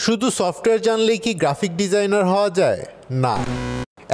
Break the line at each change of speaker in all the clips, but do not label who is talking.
শুধু সফটওয়্যার জানলেই কি গ্রাফিক ডিজাইনার হওয়া যায়? না।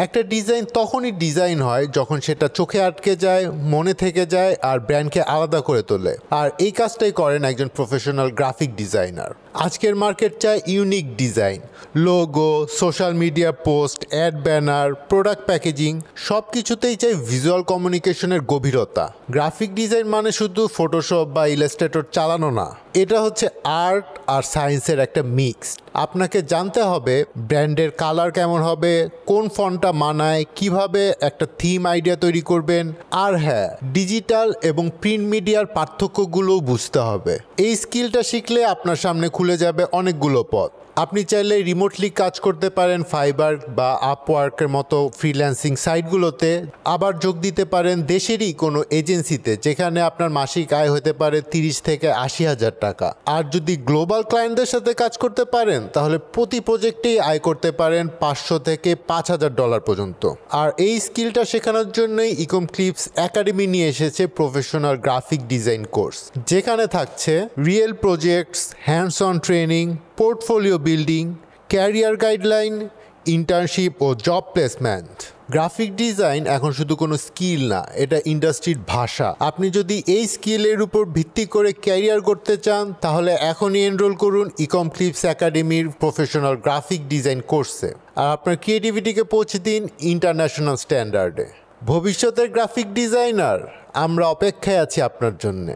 একটা ডিজাইন তখনই ডিজাইন হয় যখন সেটা চোখে আটকে যায়, মনে থেকে যায় আর ব্র্যান্ডকে আলাদা করে তোলে। আর এই কাজটাই করেন একজন প্রফেশনাল গ্রাফিক ডিজাইনার। আজকের মার্কেট চায় unique design, logo, social media post, ad banner, product packaging সব কিছুতেই চাই ভিজুয়াল কমিউনিকেশনের গভীরতা। গ্রাফিক ডিজাইন মানে শুধু ফটোশপ বা ইলাস্ট্রেটর চালানো না, এটা হচ্ছে আর্ট আর সায়েন্সের একটা মিক্স। আপনাকে জানতে হবে ব্র্যান্ডের কালার কেমন হবে, কোন ফন্টটা মানায়, কিভাবে একটা থিম আইডিয়া তৈরি করবেন, আর হ্যাঁ, ডিজিটাল এবং প্রিন্ট মিডিয়ার পার্থক্যগুলোও বুঝতে হবে। এই স্কিলটা শিখলে আপনার সামনে খুলে যাবে অনেকগুলো পথ। আপনি চাইলে রিমোটলি কাজ করতে পারেন ফাইবার বা আপওয়ার্কের মতো ফ্রিল্যান্সিং সাইটগুলোতে, আবার যোগ দিতে পারেন দেশেরই কোনো এজেন্সিতে যেখানে আপনার মাসিক আয় হতে পারে 30 থেকে 80,000 টাকা। আর যদি গ্লোবাল ক্লায়েন্টদের সাথে কাজ করতে পারেন তাহলে প্রতি প্রজেক্টেই আয় করতে পারেন $500 থেকে $5,000 পর্যন্ত। আর এই স্কিলটা শেখানোর জন্যই ইকম ক্লিপস একাডেমি নিয়ে এসেছে প্রফেশনাল গ্রাফিক ডিজাইন কোর্স, যেখানে থাকছে real projects, hands on training, portfolio building, career guideline, internship ও জব প্লেসমেন্ট। গ্রাফিক ডিজাইন এখন শুধু কোনো স্কিল না, এটা ইন্ডাস্ট্রির ভাষা। আপনি যদি এই স্কিলের উপর ভিত্তি করে ক্যারিয়ার করতে চান তাহলে এখনই এনরোল করুন ইকম ক্লিপস একাডেমির প্রফেশনাল গ্রাফিক ডিজাইন কোর্সে। আর আপনার ক্রিয়েটিভিটিকে পৌঁছে দিন ইন্টারন্যাশনাল স্ট্যান্ডার্ডে। ভবিষ্যতের গ্রাফিক ডিজাইনার, আমরা অপেক্ষায় আছি আপনার জন্যে।